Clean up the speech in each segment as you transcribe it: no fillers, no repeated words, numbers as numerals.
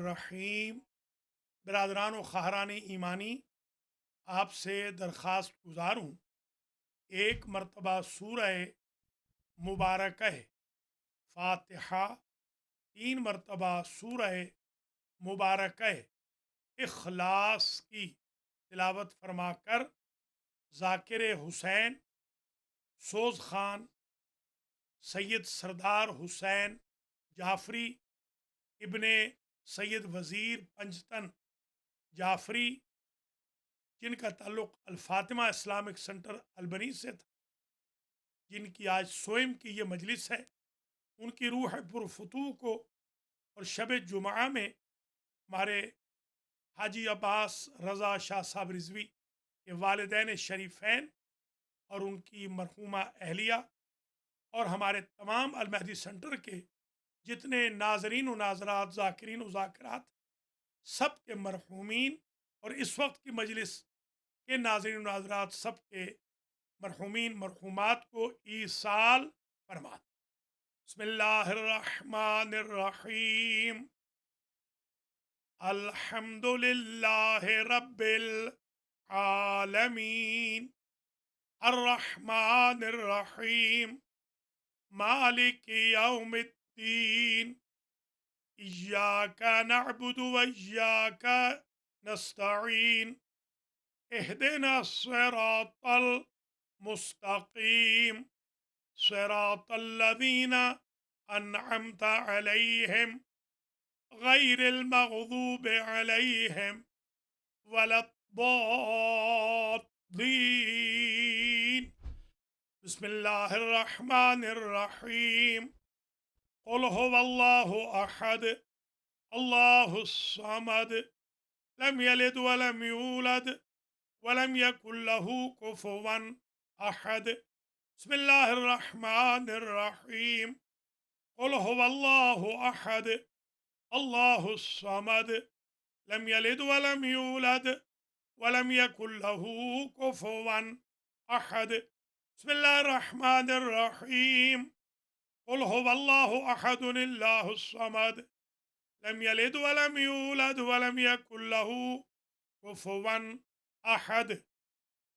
الرحیم۔ برادران و خواہران ایمانی، آپ سے درخواست گزار ہوں، ایک مرتبہ سورہ مبارکہ فاتحہ، 3 مرتبہ سورہ مبارکہ اخلاص کی تلاوت فرما کر ذاکر حسین سوز خان سید سردار حسین جعفری ابن سید وزیر پنجتن جعفری، جن کا تعلق الفاطمہ اسلامک سینٹر البنی سے تھا، جن کی آج سوئم کی یہ مجلس ہے، ان کی روح پرفتوح کو اور شب جمعہ میں ہمارے حاجی عباس رضا شاہ صاحب رضوی کے والدین شریفین اور ان کی مرحومہ اہلیہ اور ہمارے تمام المہدی سینٹر کے جتنے ناظرین و ناظرات، ذاکرین و ذاکرات، سب کے مرحومین اور اس وقت کی مجلس کے ناظرین و ناظرات سب کے مرحومین مرحومات کو ایصال فرمات۔ بسم اللہ الرحمن الرحیم۔ الحمد للہ رب العالمین، الرحمن الرحیم، مالک یوم الدین، ایاک نعبد و ایاک نستعین، اہدنا الصراط المستقیم، صراط الذین انعمت علیہم غیر المغضوب علیہم ولا الضالین۔ بسم اللہ الرحمن الرحیم۔ قل هو اللہ احد اللہ الصمد لم یلد ولم یولد ولم یکن له کفوا احد۔ بسم اللہ الرحمن الرحیم۔ قل هو اللہ احد اللہ الصمد لم یلد ولم یولد ولم یکن له کفوا احد۔ بسم اللہ الرحمن الرحیم۔ قل هو اللہ احد اللہ الصمد لم یلد ولم یولد ولم یکن له کفوا احد۔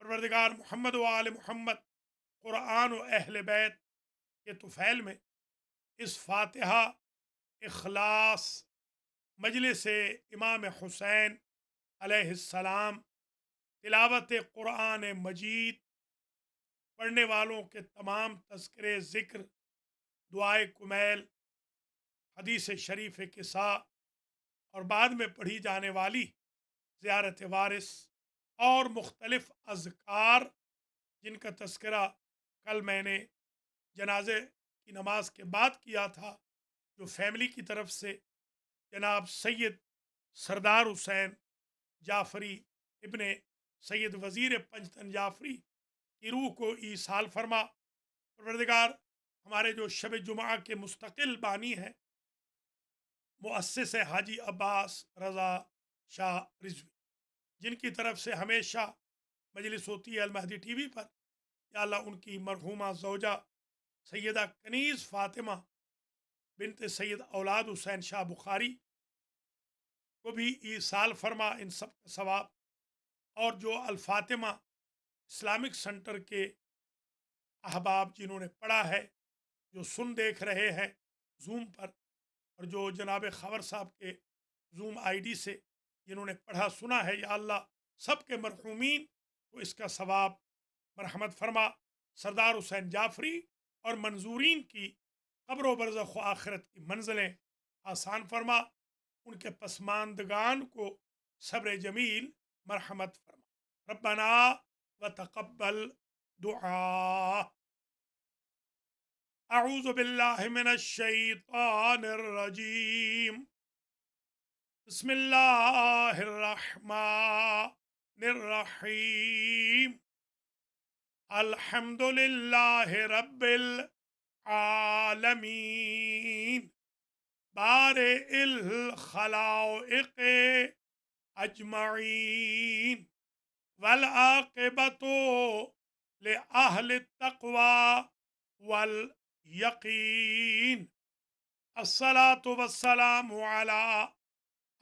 پروردگار محمد و آل محمد، قرآن و اہل بیت کے طفیل میں اس فاتحہ اخلاص مجلس امام حسین علیہ السلام، تلاوت قرآن مجید پڑھنے والوں کے تمام تذکرے ذکر، دعائے کمیل، حدیث شریف قصہ اور بعد میں پڑھی جانے والی زیارت وارث اور مختلف اذکار جن کا تذکرہ کل میں نے جنازے کی نماز کے بعد کیا تھا، جو فیملی کی طرف سے جناب سید سردار حسین جعفری ابن سید وزیر پنجتن جعفری کی روح کو ایصال فرما۔ پروردگار ہمارے جو شب جمعہ کے مستقل بانی ہیں، مؤسس حاجی عباس رضا شاہ رضوی، جن کی طرف سے ہمیشہ مجلس ہوتی ہے المہدی ٹی وی پر، یا اللہ ان کی مرحومہ زوجہ سیدہ کنیز فاطمہ بنت سید اولاد حسین شاہ بخاری کو بھی ایصال فرما ان سب کا ثواب، اور جو الفاطمہ اسلامک سینٹر کے احباب جنہوں نے پڑھا ہے، جو سن دیکھ رہے ہیں زوم پر، اور جو جناب خور صاحب کے زوم آئی ڈی سے جنہوں نے پڑھا سنا ہے، یا اللہ سب کے مرحومین کو اس کا ثواب مرحمت فرما۔ سردار حسین جعفری اور منظورین کی قبر و برزخ و آخرت کی منزلیں آسان فرما، ان کے پسماندگان کو صبر جمیل مرحمت فرما۔ ربنا وتقبل دعا۔ اعوذ باللہ من الشیطان الرجیم۔ بسم اللہ الرحمن الرحیم۔ الحمد للہ رب العالمین، بارئ الخلائق اجمعین، والعاقبۃ لأہل التقوی والیقین، الصلاۃ والسلام علی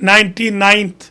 99th।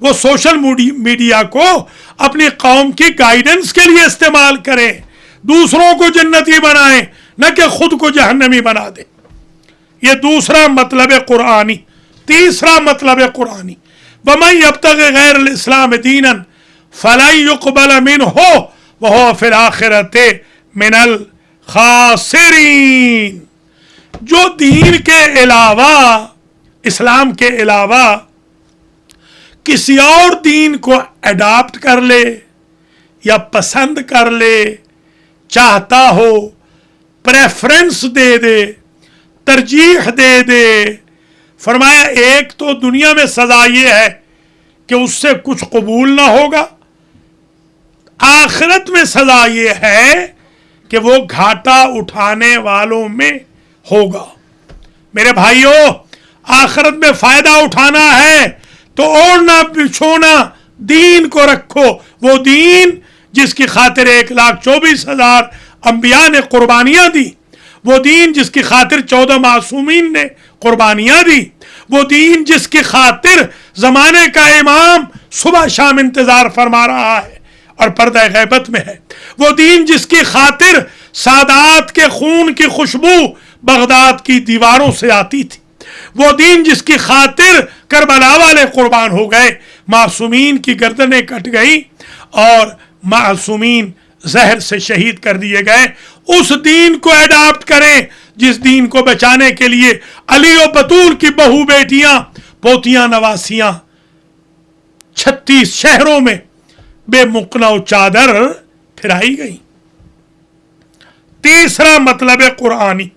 وہ سوشل میڈیا کو اپنی قوم کی گائیڈنس کے لیے استعمال کریں، دوسروں کو جنتی بنائیں، نہ کہ خود کو جہنمی بنا دیں۔ یہ دوسرا مطلب قرآنی۔ تیسرا مطلب قرآنی، وَمَن يَبْتَغِ غَيْرَ الْإِسْلَامِ دِينًا فَلَن يُقْبَلَ مِنْهُ وَهُوَ فِي الْآخِرَةِ مِنَ الْخَاسِرِينَ۔ جو دین کے علاوہ، اسلام کے علاوہ کسی اور دین کو اڈاپٹ کر لے یا پسند کر لے، چاہتا ہو، پریفرنس دے دے، ترجیح دے دے، فرمایا ایک تو دنیا میں سزا یہ ہے کہ اس سے کچھ قبول نہ ہوگا، آخرت میں سزا یہ ہے کہ وہ گھاٹا اٹھانے والوں میں ہوگا۔ میرے بھائیوں، آخرت میں فائدہ اٹھانا ہے تو اوڑھنا بچھونا دین کو رکھو، وہ دین جس کی خاطر 1,24,000 انبیاء نے قربانیاں دی، وہ دین جس کی خاطر 14 معصومین نے قربانیاں دی، وہ دین جس کی خاطر زمانے کا امام صبح شام انتظار فرما رہا ہے اور پردہ غیبت میں ہے، وہ دین جس کی خاطر سادات کے خون کی خوشبو بغداد کی دیواروں سے آتی تھی، وہ دین جس کی خاطر کربلا والے قربان ہو گئے، معصومین کی گردنیں کٹ گئی اور معصومین زہر سے شہید کر دیے گئے۔ اس دین کو اڈاپٹ کریں جس دین کو بچانے کے لیے علی و بطول کی بہو بیٹیاں، پوتیاں، نواسیاں 36 شہروں میں بے مقنع و چادر پھرائی گئی۔ تیسرا مطلب قرآنی۔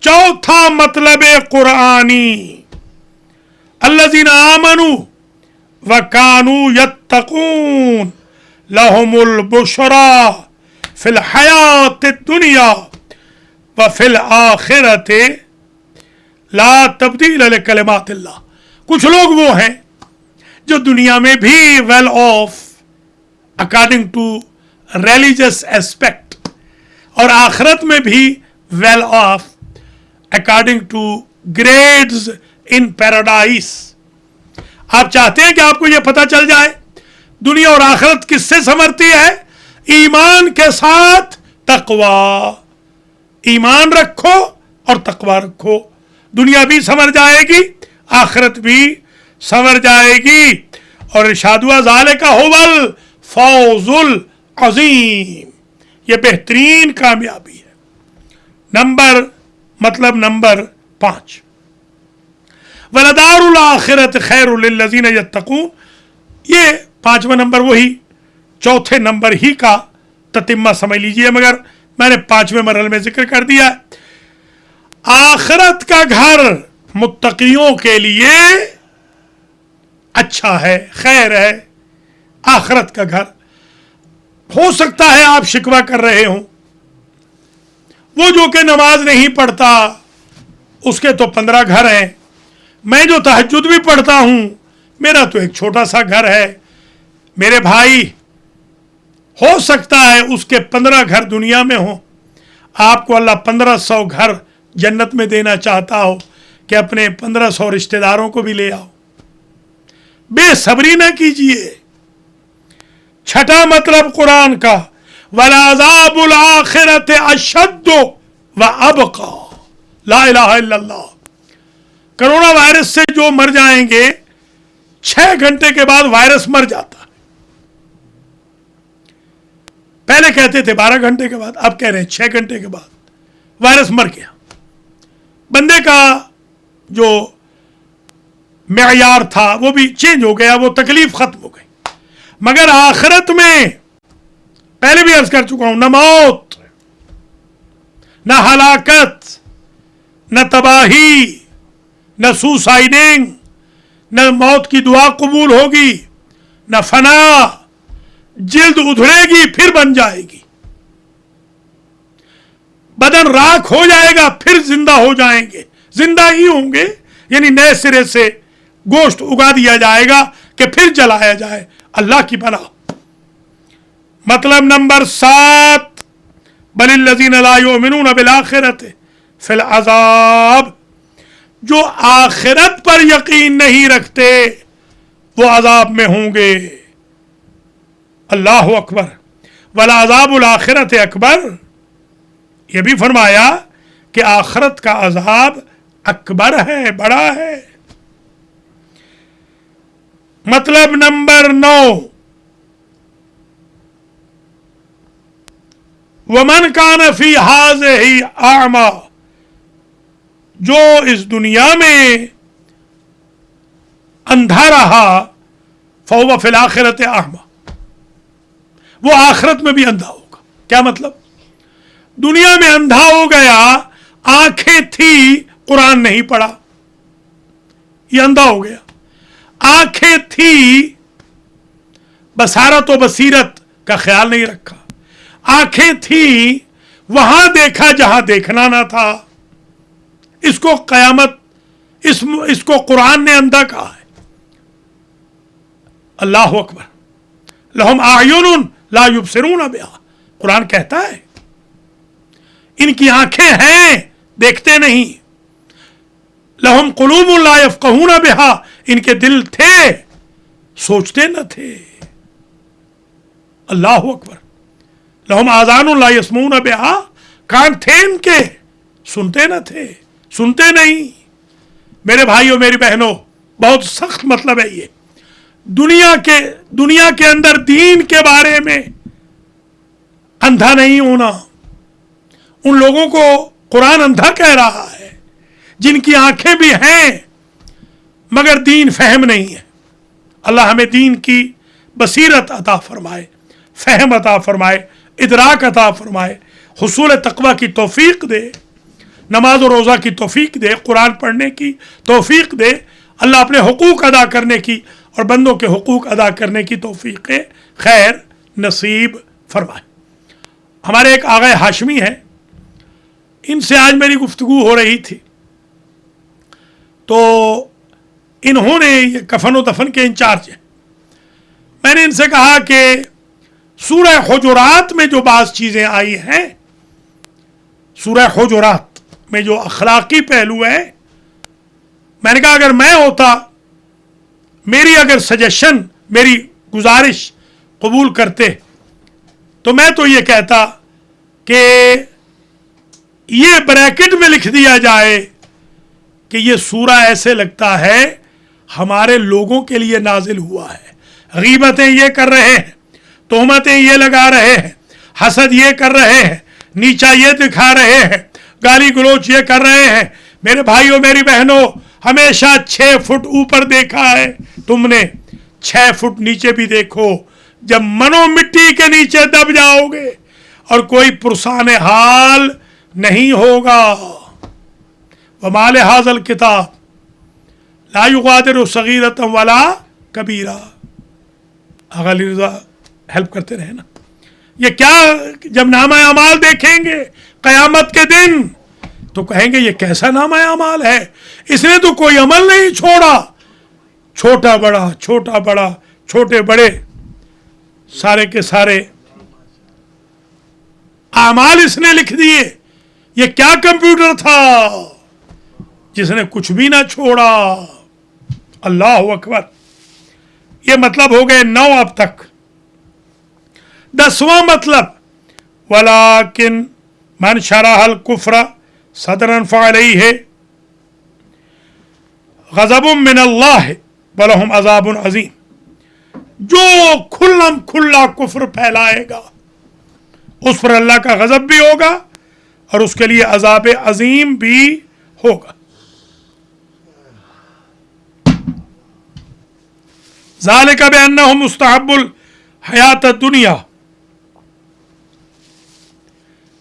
چوتھا مطلب قرآنی، الذین آمنوا وکانوا یتقون لہم البشریٰ فی الحیاۃ الدنیا وفی الآخرۃ لا تبدیل لکلمات اللہ۔ کچھ لوگ وہ ہیں جو دنیا میں بھی well off according to religious aspect, اور آخرت میں بھی well off according to grades in paradise. آپ چاہتے ہیں کہ آپ کو یہ پتہ چل جائے دنیا اور آخرت کس سے سنورتی ہے؟ ایمان کے ساتھ تقوی۔ ایمان رکھو اور تقوی رکھو، دنیا بھی سنور جائے گی، آخرت بھی سنور جائے گی۔ اور ارشاد ہوا ذالک ھو الفوز العظیم، یہ بہترین کامیابی ہے۔ مطلب نمبر 5، وَلَدَارُ الْآخِرَةِ خَيْرٌ لِلَّذِينَ يَتَّقُونَ۔ یہ 5واں نمبر وہی چوتھے نمبر ہی کا تتمہ سمجھ لیجئے، مگر میں نے 5ویں مرحلے میں ذکر کر دیا ہے۔ آخرت کا گھر متقیوں کے لیے اچھا ہے، خیر ہے۔ آخرت کا گھر، ہو سکتا ہے آپ شکوہ کر رہے ہوں، وہ جو کہ نماز نہیں پڑھتا اس کے تو 15 گھر ہیں، میں جو تہجد بھی پڑھتا ہوں میرا تو ایک چھوٹا سا گھر ہے۔ میرے بھائی، ہو سکتا ہے اس کے 15 گھر دنیا میں ہوں، آپ کو اللہ 1500 گھر جنت میں دینا چاہتا ہو کہ اپنے 1500 رشتہ داروں کو بھی لے آؤ۔ بے صبری نہ کیجئے۔ چھٹا مطلب قرآن کا، وَلَعَذَابُ الْآخِرَةِ أَشَدُّ وَأَبْقَىٰ۔ لا الہ الا اللہ۔ کرونا وائرس سے جو مر جائیں گے 6 گھنٹے کے بعد وائرس مر جاتا ہے۔ پہلے کہتے تھے 12 گھنٹے کے بعد، اب کہہ رہے ہیں 6 گھنٹے کے بعد وائرس مر گیا۔ بندے کا جو معیار تھا وہ بھی چینج ہو گیا، وہ تکلیف ختم ہو گئی۔ مگر آخرت میں، پہلے بھی عرض کر چکا ہوں، نہ موت، نہ ہلاکت، نہ تباہی، نہ سوسائڈنگ، نہ موت کی دعا قبول ہوگی، نہ فنا، جلد ادھڑے گی پھر بن جائے گی، بدن راکھ ہو جائے گا پھر زندہ ہو جائیں گے، زندہ ہی ہوں گے، یعنی نئے سرے سے گوشت اگا دیا جائے گا کہ پھر جلایا جائے، اللہ کی پناہ۔ مطلب نمبر 7، بل الذین لا یؤمنون بالآخرۃ فی العذاب۔ جو آخرت پر یقین نہیں رکھتے وہ عذاب میں ہوں گے. اللہ اکبر. وَلَعَذَابُ الْآخِرَةِ اکبر. یہ بھی فرمایا کہ آخرت کا عذاب اکبر ہے، بڑا ہے. مطلب نمبر 9، وَمَنْ كَانَ فِي هَٰذِهِ أَعْمَىٰ، جو اس دنیا میں اندھا رہا، فَهُوَ فِي الْآخِرَةِ أَعْمَىٰ، وہ آخرت میں بھی اندھا ہوگا. کیا مطلب؟ دنیا میں اندھا ہو گیا، آنکھیں تھی، قرآن نہیں پڑھا، یہ اندھا ہو گیا. آنکھیں تھی، بصارت و بصیرت کا خیال نہیں رکھا. آنکھیں تھی، وہاں دیکھا جہاں دیکھنا نہ تھا. اس کو قیامت، اس کو قرآن نے اندھا کہا ہے. اللہ اکبر. لہم اعین لا یبصرون بہا، قرآن کہتا ہے ان کی آنکھیں ہیں، دیکھتے نہیں. لہم قلوب لا یفقہون بہا، ان کے دل تھے، سوچتے نہ تھے. اللہ اکبر. لہم آذان لا یسمعون بہا، کان تھے ان کے، سنتے نہ تھے، سنتے نہیں. میرے بھائیوں میری بہنوں، بہت سخت مطلب ہے یہ. دنیا کے اندر دین کے بارے میں اندھا نہیں ہونا. ان لوگوں کو قرآن اندھا کہہ رہا ہے جن کی آنکھیں بھی ہیں مگر دین فہم نہیں ہے. اللہ ہمیں دین کی بصیرت عطا فرمائے، فہم عطا فرمائے، ادراک عطا فرمائے، حصول تقوی کی توفیق دے، نماز و روزہ کی توفیق دے، قرآن پڑھنے کی توفیق دے. اللہ اپنے حقوق ادا کرنے کی اور بندوں کے حقوق ادا کرنے کی توفیق خیر نصیب فرمائے. ہمارے ایک آغا ہاشمی ہیں، ان سے آج میری گفتگو ہو رہی تھی، تو انہوں نے یہ کفن و دفن کے انچارج ہیں. میں نے ان سے کہا کہ سورہ حجرات میں جو بعض چیزیں آئی ہیں، سورہ حجرات میں جو اخلاقی پہلو ہے، میں نے کہا اگر میں ہوتا، میری اگر سجیشن، میری گزارش قبول کرتے، تو میں تو یہ کہتا کہ یہ بریکٹ میں لکھ دیا جائے کہ یہ سورہ ایسے لگتا ہے ہمارے لوگوں کے لیے نازل ہوا ہے. غیبتیں یہ کر رہے ہیں، تہمتیں یہ لگا رہے ہیں، حسد یہ کر رہے ہیں، نیچا یہ دکھا رہے ہیں، گالی گلوچ یہ کر رہے ہیں. میرے بھائیوں میری بہنوں، ہمیشہ 6 فٹ اوپر دیکھا ہے تم نے، 6 فٹ نیچے بھی دیکھو. جب منو مٹی کے نیچے دب جاؤ گے اور کوئی پرسان حال نہیں ہوگا. وَمَا لِهَٰذَا الْكِتَابِ لَا يُغَادِرُ صَغِيرَةً وَلَا كَبِيرًا. آغا علی رضا ہیلپ کرتے رہے نا. یہ کیا، جب نامہ اعمال دیکھیں گے قیامت کے دن تو کہیں گے یہ کیسا نامہ اعمال ہے، اس نے تو کوئی عمل نہیں چھوڑا. چھوٹا بڑا، چھوٹا بڑا، چھوٹے بڑے، سارے کے سارے اعمال اس نے لکھ دیے. یہ کیا کمپیوٹر تھا جس نے کچھ بھی نہ چھوڑا. اللہ اکبر. یہ مطلب ہو گئے 9 اب تک. 10واں مطلب، وَلَٰكِن مَنْ شَرَحَ الْكُفْرَ صَدْرًا فَعَلَيْهِ غَضَبٌ مِّنَ اللَّهِ وَلَهُمْ عَذَابٌ عَظِيمٌ. جو کھلم کھلا کفر پھیلائے گا اس پر اللہ کا غضب بھی ہوگا اور اس کے لیے عذاب عظیم بھی ہوگا. ذَلِكَ بِأَنَّهُمْ مُسْتَحَبُّ الْحَيَاةَ الدُّنْيَا،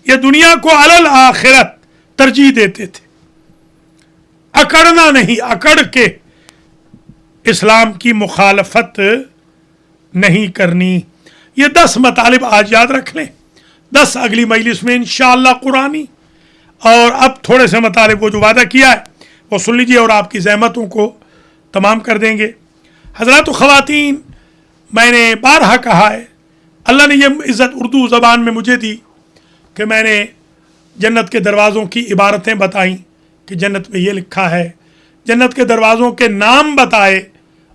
یہ دنیا کو علی الآخرت ترجیح دیتے تھے. اکڑنا نہیں، اکڑ کے اسلام کی مخالفت نہیں کرنی. یہ 10 مطالب آج یاد رکھ لیں. 10 اگلی مجلس میں انشاءاللہ قرآنی. اور اب تھوڑے سے مطالب وہ جو وعدہ کیا ہے وہ سن لیجیے اور آپ کی زحمتوں کو تمام کر دیں گے. حضرات و خواتین، میں نے بارہا کہا ہے، اللہ نے یہ عزت اردو زبان میں مجھے دی کہ میں نے جنت کے دروازوں کی عبارتیں بتائیں کہ جنت میں یہ لکھا ہے، جنت کے دروازوں کے نام بتائے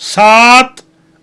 7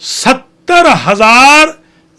70,000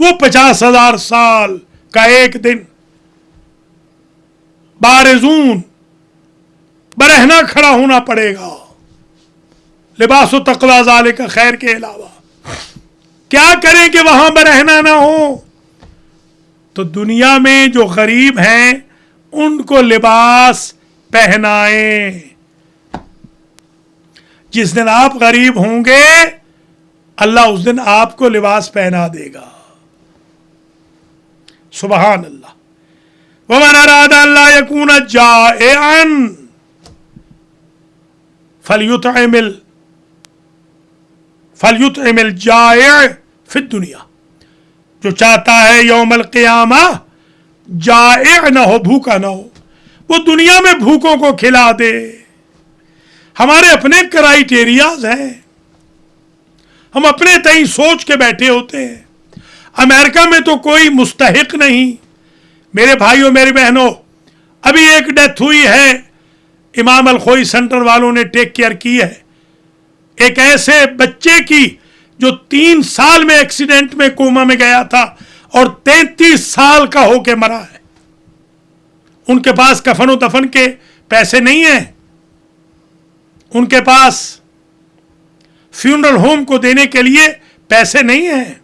وہ 50,000 سال کا ایک دن بارزون برہنا کھڑا ہونا پڑے گا. لباس و تقوی ذالک خیر کے علاوہ کیا کریں کہ وہاں برہنا نہ ہو؟ تو دنیا میں جو غریب ہیں ان کو لباس پہنائیں. جس دن آپ غریب ہوں گے اللہ اس دن آپ کو لباس پہنا دے گا. سبحان اللہ. ومن اراد ان لا يكون جائعا فلیطعم الجائع فی الدنیا. جو چاہتا ہے یوم القیامہ جائع نہ ہو، بھوکا نہ ہو، وہ دنیا میں بھوکوں کو کھلا دے. ہمارے اپنے کرائیٹیریاز ہیں، ہم اپنے تئیں سوچ کے بیٹھے ہوتے ہیں. امریکہ میں تو کوئی مستحق نہیں. میرے بھائیوں میری بہنوں، ابھی ایک ڈیتھ ہوئی ہے، امام الخوئی سینٹر والوں نے ٹیک کیئر کی ہے، ایک ایسے بچے کی جو 3 سال میں ایکسیڈنٹ میں کوما میں گیا تھا اور 33 سال کا ہو کے مرا ہے. ان کے پاس کفن و دفن کے پیسے نہیں ہیں، ان کے پاس فیونرل ہوم کو دینے کے لیے پیسے نہیں ہیں.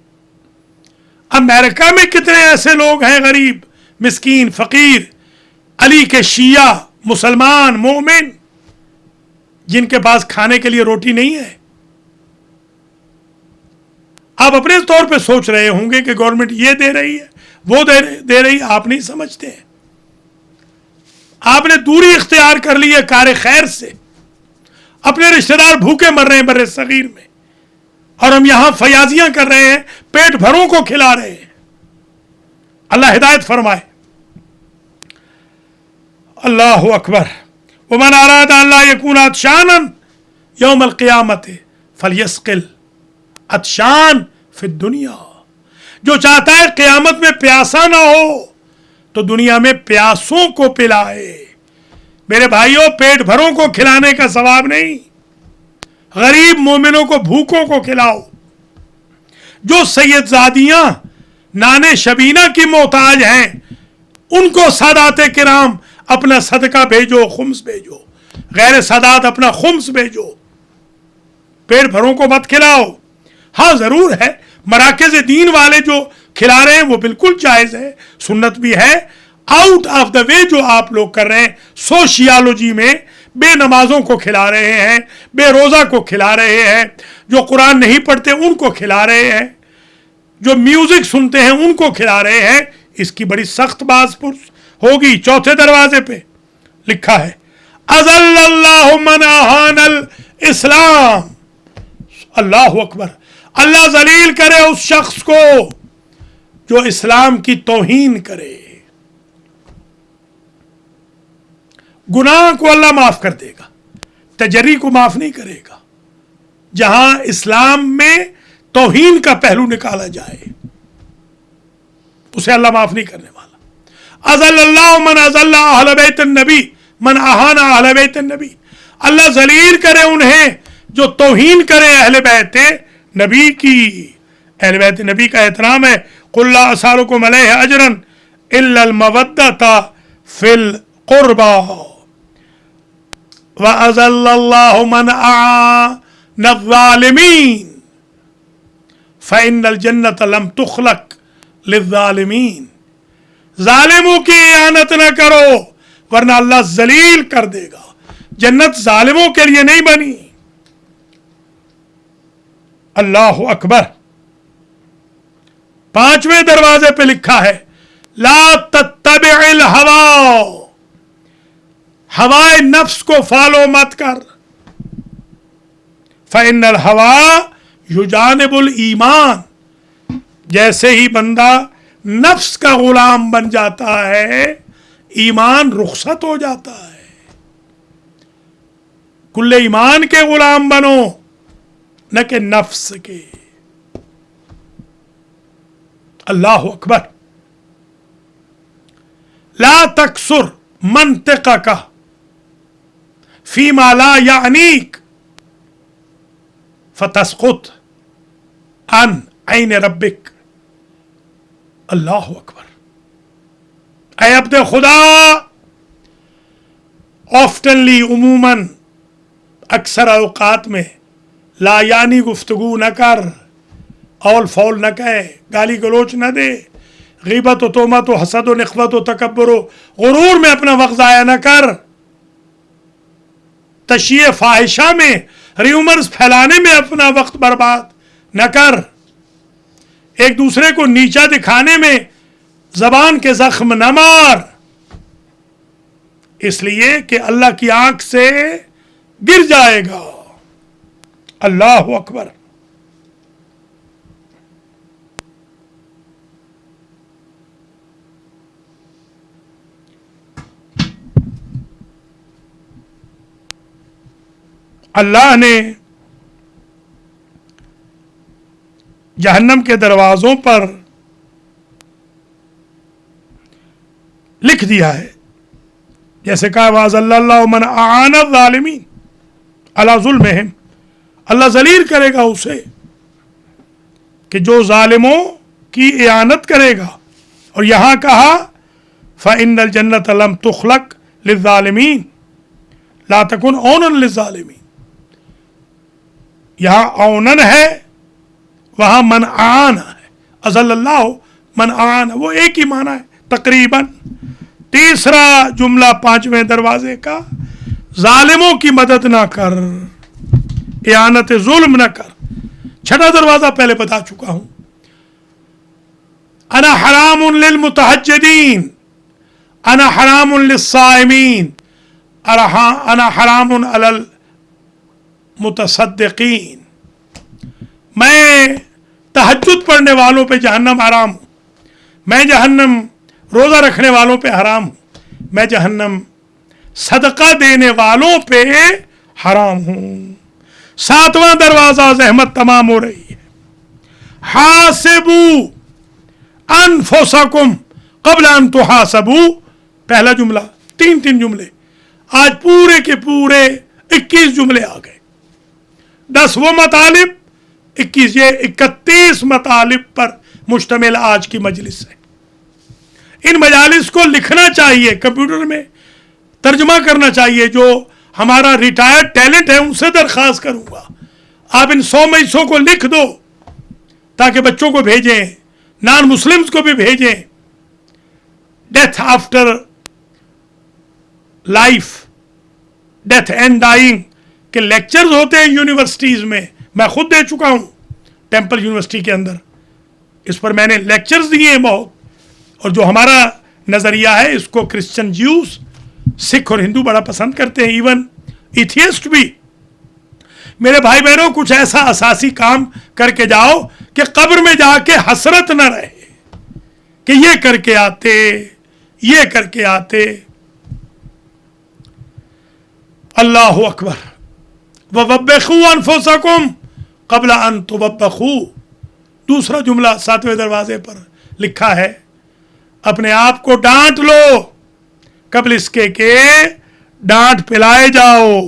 امریکہ میں کتنے ایسے لوگ ہیں غریب، مسکین، فقیر، علی کے شیعہ، مسلمان، مومن، جن کے پاس کھانے کے لیے روٹی نہیں ہے. آپ اپنے طور پہ سوچ رہے ہوں گے کہ گورنمنٹ یہ دے رہی ہے، وہ دے رہی ہے. آپ نہیں سمجھتے ہیں. آپ نے دوری اختیار کر لی ہے کار خیر سے. اپنے رشتہ دار بھوکے مر رہے ہیں بر صغیر میں، اور ہم یہاں فیاضیاں کر رہے ہیں، پیٹ بھروں کو کھلا رہے ہیں. اللہ ہدایت فرمائے. اللہ اکبر. ومن اراد ان لا يكون عطشانا یوم القیامت فلیسقل عطشان فی الدنیا. جو چاہتا ہے قیامت میں پیاسا نہ ہو تو دنیا میں پیاسوں کو پلائے. میرے بھائیوں، پیٹ بھروں کو کھلانے کا ثواب نہیں، غریب مومنوں کو بھوکوں کو کھلاؤ. جو سید زادیاں نانے شبینہ کی محتاج ہیں ان کو سادات کرام اپنا صدقہ بھیجو، خمس بھیجو. غیر سادات اپنا خمس بھیجو. پیٹ بھروں کو مت کھلاؤ. ہاں ضرور ہے، مراکز دین والے جو کھلا رہے ہیں وہ بالکل جائز ہے، سنت بھی ہے. آؤٹ آف دا وے جو آپ لوگ کر رہے ہیں سوشیالوجی میں، بے نمازوں کو کھلا رہے ہیں، بے روزہ کو کھلا رہے ہیں، جو قرآن نہیں پڑھتے ان کو کھلا رہے ہیں، جو میوزک سنتے ہیں ان کو کھلا رہے ہیں، اس کی بڑی سخت باز پرس ہوگی. 4 دروازے پہ لکھا ہے اذل اللہ من اہان الاسلام. اللہ اکبر. اللہ ذلیل کرے اس شخص کو جو اسلام کی توہین کرے. گناہ کو اللہ معاف کر دے گا، تجری کو معاف نہیں کرے گا. جہاں اسلام میں توہین کا پہلو نکالا جائے اسے اللہ معاف نہیں کرنے والا. اذل اللہ من اذل اہل بیت النبی من اہان اہل بیت النبی. اللہ ذلیل کرے انہیں جو توہین کرے اہل بیت نبی کی. اہل بیت نبی کا احترام ہے. قل لا اسالکم علیہ اجرا الا المودۃ فی القربى وَأَذَلَّ اللَّهُ مَنْ أَعَانَ الظَّالِمِينَ فَإِنَّ الْجَنَّةَ لَمْ تُخْلَقْ لِلظَّالِمِينَ. ظالموں کی اعانت نہ کرو ورنہ اللہ ذلیل کر دے گا. جنت ظالموں کے لیے نہیں بنی. اللہ اکبر. 5ویں دروازے پہ لکھا ہے لا تتبع الہوی. ہوائے نفس کو فالو مت کر. فإن الہوی یجانب الایمان. جیسے ہی بندہ نفس کا غلام بن جاتا ہے ایمان رخصت ہو جاتا ہے. کل ایمان کے غلام بنو نہ کہ نفس کے. اللہ اکبر. لا تکسر منطقک فیما لا یعنیک فتسقط عن عین ربک. اللہ اکبر. اے عبد خدا، آفٹنلی، عموماً، اکثر اوقات میں لا یعنی گفتگو نہ کر، اول فول نہ کہے، گالی گلوچ نہ دے، غیبت و تہمت و حسد و نخوت و تکبر و غرور میں اپنا وقت ضائع نہ کر، تشیع فاحشہ میں، ریومرز پھیلانے میں اپنا وقت برباد نہ کر، ایک دوسرے کو نیچا دکھانے میں زبان کے زخم نہ مار، اس لیے کہ اللہ کی آنکھ سے گر جائے گا. اللہ اکبر. اللہ نے جہنم کے دروازوں پر لکھ دیا ہے، جیسے کہا وَأَذَلَّ اللَّهُ مَنْ أَعَانَ الظَّالِمِينَ عَلَى ظُلْمِهِمْ، اللہ ذلیل کرے گا اسے کہ جو ظالموں کی اعانت کرے گا. اور یہاں کہا فَإِنَّ الْجَنَّةَ لَمْ تُخْلَقْ لِلظَّالِمِينَ لَا تَكُنْ عَوْنًا لِلظَّالِمِينَ. یہاں اونن ہے، وہاں من اعان ہے. اذل اللہ من اعان، وہ ایک ہی معنی ہے تقریباً. تیسرا جملہ 5ویں دروازے کا، ظالموں کی مدد نہ کر، اعانت ظلم نہ کر. چھٹا دروازہ پہلے بتا چکا ہوں، انا حرام للمتہجدین، انا حرام للصائمین، انا حرام علی المتصدقین. میں تہجد پڑھنے والوں پہ جہنم حرام ہوں، میں جہنم روزہ رکھنے والوں پہ حرام ہوں، میں جہنم صدقہ دینے والوں پہ حرام ہوں. 7واں دروازہ، زحمت تمام ہو رہی ہے. حاسبوا انفسکم قبل ان تحاسبوا، پہلا جملہ، تین جملے. آج پورے کے پورے 21 جملے آ گئے. 10 وہ مطالب، 21 یہ 31 مطالب پر مشتمل آج کی مجلس ہے. ان مجالس کو لکھنا چاہیے، کمپیوٹر میں ترجمہ کرنا چاہیے. جو ہمارا ریٹائرڈ ٹیلنٹ ہے ان سے درخواست کروں گا، آپ ان 100 مجلسوں کو لکھ دو تاکہ بچوں کو بھیجیں، نان مسلمز کو بھی بھیجیں. Death after life, death and dying کے لیکچرز ہوتے ہیں یونیورسٹیز میں. میں خود دے چکا ہوں ٹیمپل یونیورسٹی کے اندر، اس پر میں نے لیکچرز دیے ہیں بہت. اور جو ہمارا نظریہ ہے اس کو کرسچن جیوز، سکھ اور ہندو بڑا پسند کرتے ہیں، ایون ایتھیسٹ بھی. میرے بھائی بہنوں، کچھ ایسا اساسی کام کر کے جاؤ کہ قبر میں جا کے حسرت نہ رہے کہ یہ کر کے آتے، یہ کر کے آتے. اللہ اکبر. وَوَبِّخُوا أَنفُسَكُمْ قَبْلَ أَن تُوَبَّخُوا. دوسرا جملہ 7ویں دروازے پر لکھا ہے، اپنے آپ کو ڈانٹ لو قبل اس کے کہ ڈانٹ پلائے جاؤ.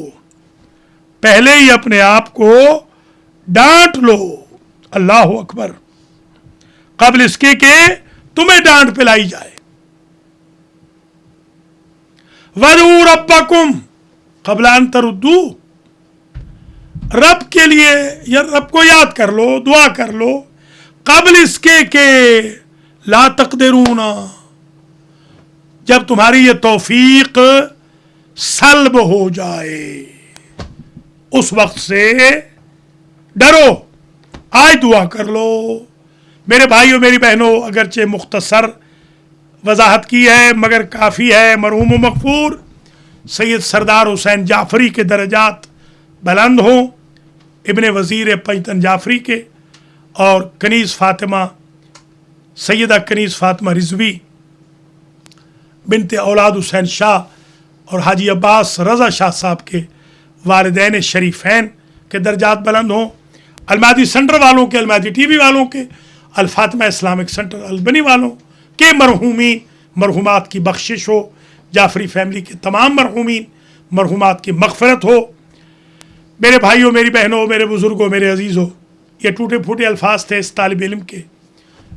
پہلے ہی اپنے آپ کو ڈانٹ لو. اللہ اکبر. قبل اس کے کہ تمہیں ڈانٹ پلائی جائے. وَدْعُوا رَبَّكُمْ قَبْلَ أَن تَرُدُّوا. رب کے لیے یا رب کو یاد کر لو، دعا کر لو قبل اس کے کہ لا تقدرون، جب تمہاری یہ توفیق سلب ہو جائے. اس وقت سے ڈرو، آج دعا کر لو. میرے بھائیوں، میری بہنوں، اگرچہ مختصر وضاحت کی ہے مگر کافی ہے. مرحوم و مغفور سید سردار حسین جعفری کے درجات بلند ہوں، ابن وزیر پنجتن جعفری کے، اور کنیز فاطمہ، سیدہ کنیز فاطمہ رضوی بنت اولاد حسین شاہ اور حاجی عباس رضا شاہ صاحب کے والدین شریفین کے درجات بلند ہوں. المہدی سینٹر والوں کے، المہدی ٹی وی والوں کے، الفاطمہ اسلامک سینٹر البنی والوں کے مرحومین، مرحومات کی بخشش ہو. جعفری فیملی کے تمام مرحومین، مرحومات کی مغفرت ہو. میرے بھائیوں، میری بہنوں، میرے بزرگوں، میرے عزیزوں، یہ ٹوٹے پھوٹے الفاظ تھے اس طالب علم کے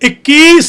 21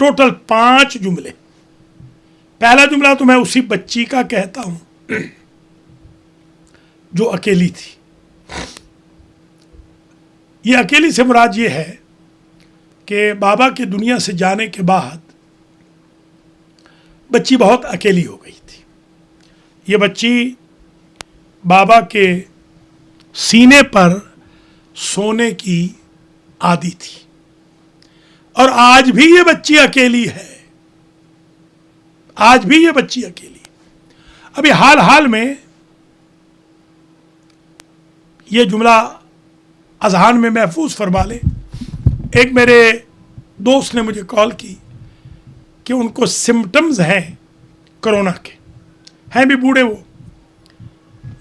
ٹوٹل 5 جملے. پہلا جملہ تو میں اسی بچی کا کہتا ہوں جو اکیلی تھی. یہ اکیلی سے مراد یہ ہے کہ بابا کے دنیا سے جانے کے بعد بچی بہت اکیلی ہو گئی تھی. یہ بچی بابا کے سینے پر سونے کی عادی تھی اور آج بھی یہ بچی اکیلی ہے. آج بھی یہ بچی اکیلی. ابھی حال میں یہ جملہ اذہان میں محفوظ فرما لیں. ایک میرے دوست نے مجھے کال کی کہ ان کو سمٹمز ہیں کرونا کے, ہیں بھی بوڑھے وہ.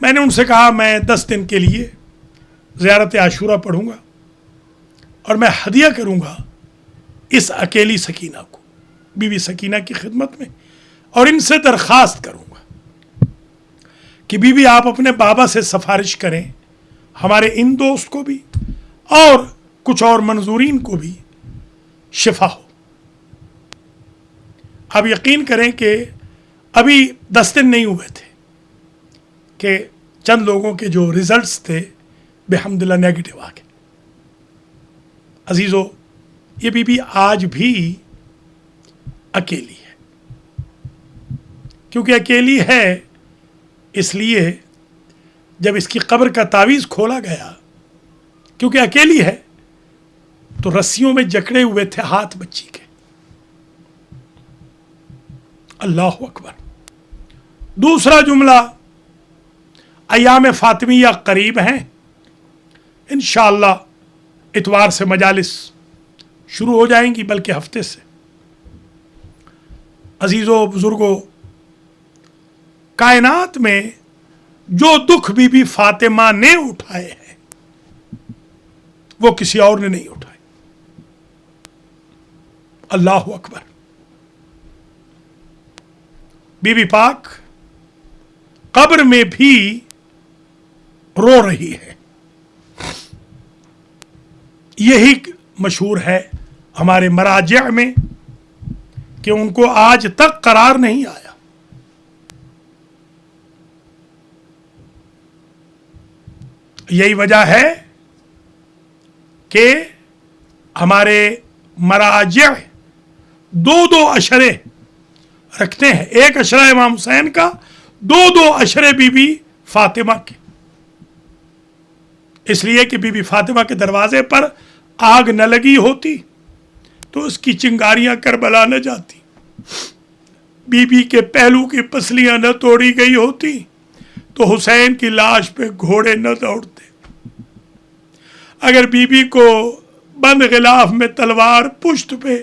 میں نے ان سے کہا میں 10 دن کے لیے زیارت عاشورہ پڑھوں گا اور میں ہدیہ کروں گا اس اکیلی سکینہ کو, بی بی سکینہ کی خدمت میں, اور ان سے درخواست کروں گا کہ بی بی آپ اپنے بابا سے سفارش کریں ہمارے ان دوست کو بھی اور کچھ اور منظورین کو بھی شفا ہو. اب یقین کریں کہ ابھی 10 دن نہیں ہوئے تھے کہ چند لوگوں کے جو ریزلٹس تھے بحمد اللہ نیگیٹو آ گئے. عزیزو, یہ بی بی آج بھی اکیلی ہے. کیونکہ اکیلی ہے اس لیے جب اس کی قبر کا تعویذ کھولا گیا, کیونکہ اکیلی ہے تو رسیوں میں جکڑے ہوئے تھے ہاتھ بچی کے. اللہ اکبر. دوسرا جملہ, ایام فاطمیہ قریب ہیں, انشاءاللہ اتوار سے مجالس شروع ہو جائیں گی, بلکہ ہفتے سے. عزیزو بزرگو, کائنات میں جو دکھ بی بی فاطمہ نے اٹھائے ہیں وہ کسی اور نے نہیں اٹھائے. اللہ اکبر. بی بی پاک قبر میں بھی رو رہی ہے. یہی مشہور ہے ہمارے مراجع میں کہ ان کو آج تک قرار نہیں آیا. یہی وجہ ہے کہ ہمارے مراجع 2 اشرے رکھتے ہیں. ایک اشرہ امام حسین کا, 2 اشرے بی بی فاطمہ کے. اس لیے کہ بی بی فاطمہ کے دروازے پر آگ نہ لگی ہوتی تو اس کی چنگاریاں کربلا نہ جاتی. بی بی کے پہلو کی پسلیاں نہ توڑی گئی ہوتی تو حسین کی لاش پہ گھوڑے نہ دوڑتے. اگر بی بی کو بند غلاف میں تلوار پشت پہ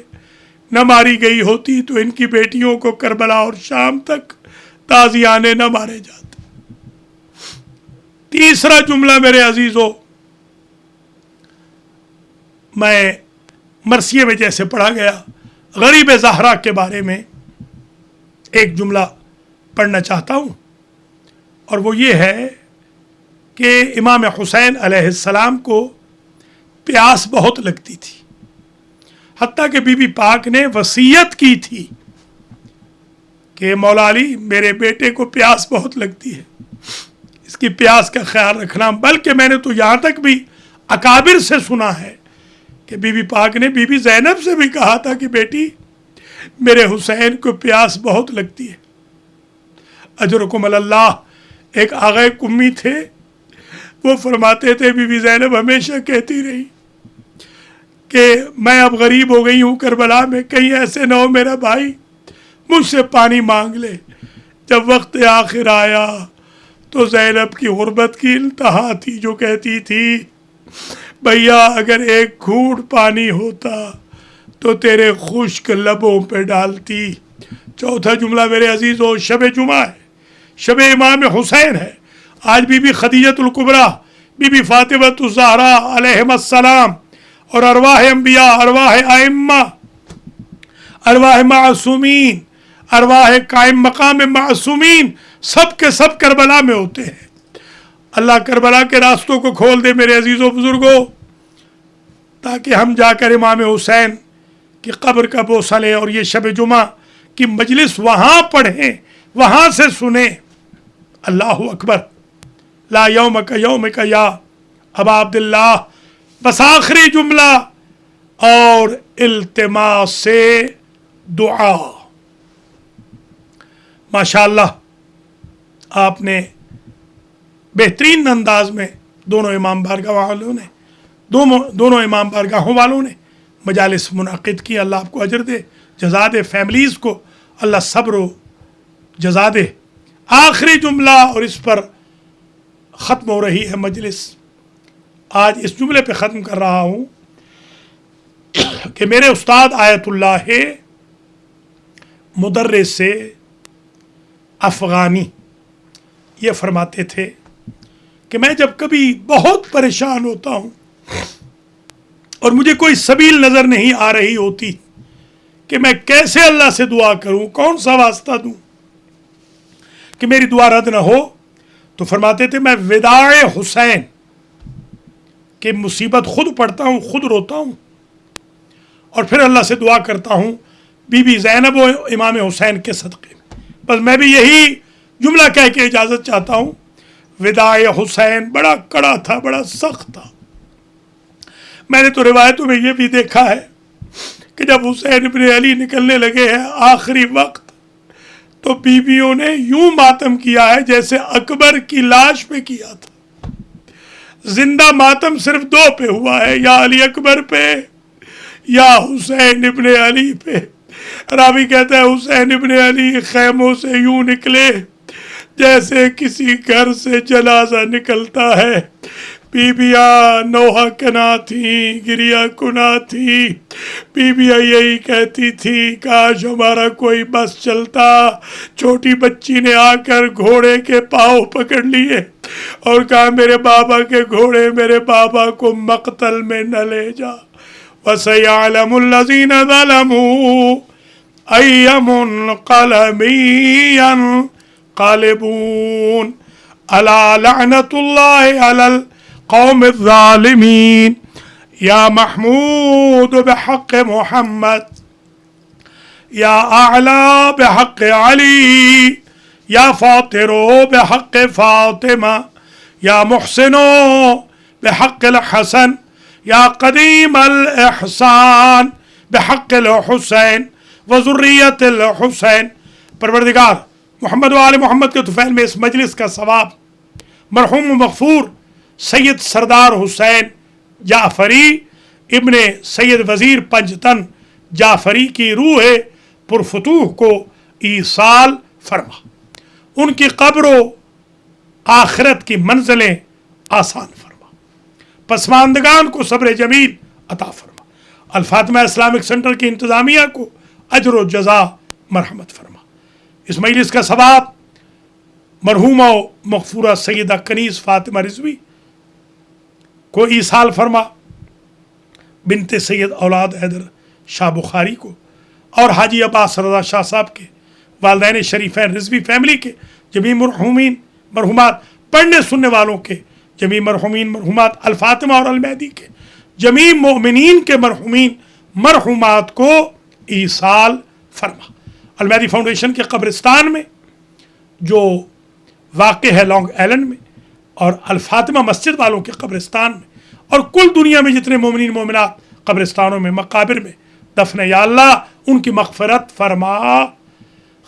نہ ماری گئی ہوتی تو ان کی بیٹیوں کو کربلا اور شام تک تازیانے نہ مارے جاتے. تیسرا جملہ میرے عزیزو, میں مرثیے میں جیسے پڑھا گیا غریب زہرا کے بارے میں ایک جملہ پڑھنا چاہتا ہوں, اور وہ یہ ہے کہ امام حسین علیہ السلام کو پیاس بہت لگتی تھی. حتیٰ کہ بی بی پاک نے وصیت کی تھی کہ مولا علی میرے بیٹے کو پیاس بہت لگتی ہے, اس کی پیاس کا خیال رکھنا. بلکہ میں نے تو یہاں تک بھی اکابر سے سنا ہے کہ بی بی پاک نے بی بی زینب سے بھی کہا تھا کہ بیٹی میرے حسین کو پیاس بہت لگتی ہے. اجرکم اللہ, ایک آغا کمی تھے, وہ فرماتے تھے بی بی زینب ہمیشہ کہتی رہی کہ میں اب غریب ہو گئی ہوں کربلا میں, کہیں ایسے نہ ہو میرا بھائی مجھ سے پانی مانگ لے. جب وقت آخر آیا تو زینب کی غربت کی انتہا تھی, جو کہتی تھی بھیا اگر ایک گھونٹ پانی ہوتا تو تیرے خشک لبوں پہ ڈالتی. چوتھا جملہ میرے عزیزو, شب جمعہ ہے, شب امام حسین ہے. آج بی بی خدیجۃ الکبریٰ, بی بی فاطمہ الزہرا علیہم السلام اور ارواح انبیاء, ارواح ائمہ, ارواح معصومین, ارواح قائم مقام معصومین, سب کے سب کربلا میں ہوتے ہیں. اللہ کربلا کے راستوں کو کھول دے میرے عزیزوں بزرگوں, تاکہ ہم جا کر امام حسین کہ قبر کا بوسہ لیں اور یہ شب جمعہ کی مجلس وہاں پڑھیں، وہاں سے سنیں۔ اللہ اکبر، لا یومک یومک یا ابا عبداللہ۔ بس آخری جملہ، اور التماس سے دعا۔ ماشاءاللہ آپ نے بہترین انداز میں دونوں امام بارگاہوں والوں نے مجالس منعقد کی۔ اللہ آپ کو اجر دے، جزا دے، فیملیز کو اللہ صبر و جزا دے۔ آخری جملہ، اور اس پر ختم ہو رہی ہے مجلس۔ آج اس جملے پہ ختم کر رہا ہوں کہ میرے استاد آیت اللہ مدرس افغانی یہ فرماتے تھے کہ میں جب کبھی بہت پریشان ہوتا ہوں اور مجھے کوئی سبیل نظر نہیں آ رہی ہوتی کہ میں کیسے اللہ سے دعا کروں، کون سا واسطہ دوں کہ میری دعا رد نہ ہو، تو فرماتے تھے میں وداع حسین کہ مصیبت خود پڑھتا ہوں، خود روتا ہوں، اور پھر اللہ سے دعا کرتا ہوں بی بی زینب و امام حسین کے صدقے میں۔ بس میں بھی یہی جملہ کہہ کے اجازت چاہتا ہوں۔ وداع حسین بڑا کڑا تھا، بڑا سخت تھا۔ میں نے تو روایتوں میں یہ بھی دیکھا ہے کہ جب حسین ابن علی نکلنے لگے ہیں آخری وقت، تو بیویوں نے یوں ماتم کیا ہے جیسے اکبر کی لاش پہ کیا تھا۔ زندہ ماتم صرف دو پہ ہوا ہے، یا علی اکبر پہ یا حسین ابن علی پہ۔ راوی کہتا ہے حسین ابن علی خیموں سے یوں نکلے جیسے کسی گھر سے جنازہ نکلتا ہے۔ بیبیاں نوحہ کنا تھیں، گریہ کنا تھی، بیبیاں یہی کہتی تھی کاش ہمارا کوئی بس چلتا۔ چھوٹی بچی نے آ کر گھوڑے کے پاؤں پکڑ لیے اور کہا میرے بابا کے گھوڑے، میرے بابا کو مقتل میں نہ لے جا۔ وَسَيَعْلَمُ الَّذِينَ ظَلَمُوا أَيَّ مُنْقَلَبٍ يَنْقَلِبُونَ أَلَا لَعْنَةُ اللَّهِ عَلَى الْقَوْمِ الظَّالِمِينَ یا محمود بحق محمد، یا اعلی بحق علی، یا فاطر بحق فاطمہ، یا محسن بحق الحسن، یا قدیم الاحسان بحق الحسین وذریت الحسین۔ پروردگار محمد و آل محمد کے طفیل میں اس مجلس کا ثواب مرحوم و مغفور سید سردار حسین جعفری ابن سید وزیر پنجتن جعفری کی روح پرفتوح کو ایصال فرما، ان کی قبر و آخرت کی منزلیں آسان فرما، پسماندگان کو صبر جمیل عطا فرما، الفاطمہ اسلامک سینٹر کی انتظامیہ کو اجر و جزا مرحمت فرما۔ اس مجلس کا ثواب مرحومہ و مغفورہ سیدہ کنیز فاطمہ رضوی کو ایصال فرما، بنت سید اولاد حیدر شاہ بخاری کو، اور حاجی عباس رضا شاہ صاحب کے والدین شریفین رضوی فیملی کے جمیع مرحومین مرحومات، پڑھنے سننے والوں کے جمیع مرحومین مرحومات، الفاطمہ اور المہدی کے جمیع مومنین کے مرحومین مرحومات کو ایصال فرما۔ المہدی فاؤنڈیشن کے قبرستان میں جو واقع ہے لانگ آئلینڈ میں، اور الفاطمہ مسجد والوں کے قبرستان میں، اور کل دنیا میں جتنے مومنین مومنات قبرستانوں میں مقابر میں دفن، یا اللہ ان کی مغفرت فرما۔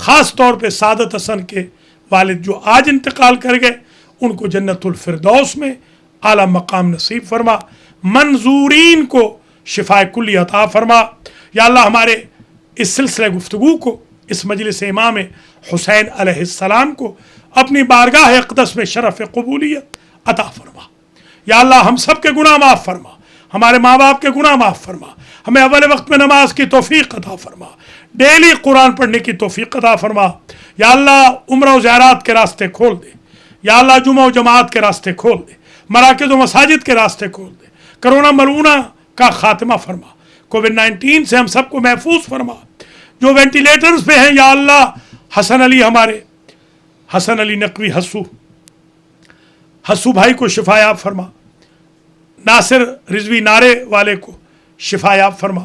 خاص طور پہ سعادت حسن کے والد جو آج انتقال کر گئے، ان کو جنت الفردوس میں اعلیٰ مقام نصیب فرما، منظورین کو شفاء کلی عطا فرما۔ یا اللہ ہمارے اس سلسلہ گفتگو کو، اس مجلس امام حسین علیہ السلام کو اپنی بارگاہ اقدس میں شرف قبولیت عطا فرما۔ یا اللہ ہم سب کے گناہ معاف فرما، ہمارے ماں باپ کے گناہ معاف فرما، ہمیں اول وقت میں نماز کی توفیق عطا فرما، ڈیلی قرآن پڑھنے کی توفیق عطا فرما۔ یا اللہ عمرہ و زیارات کے راستے کھول دے، یا اللہ جمعہ و جماعت کے راستے کھول دے، مراکز و مساجد کے راستے کھول دے، کرونا ملعونہ کا خاتمہ فرما، کووڈ-19 سے ہم سب کو محفوظ فرما۔ جو وینٹیلیٹرز پہ ہیں یا اللہ حسن علی، ہمارے حسن علی نقوی حسو بھائی کو شفا یاب فرما، ناصر رضوی نعرے والے کو شفا یاب فرما۔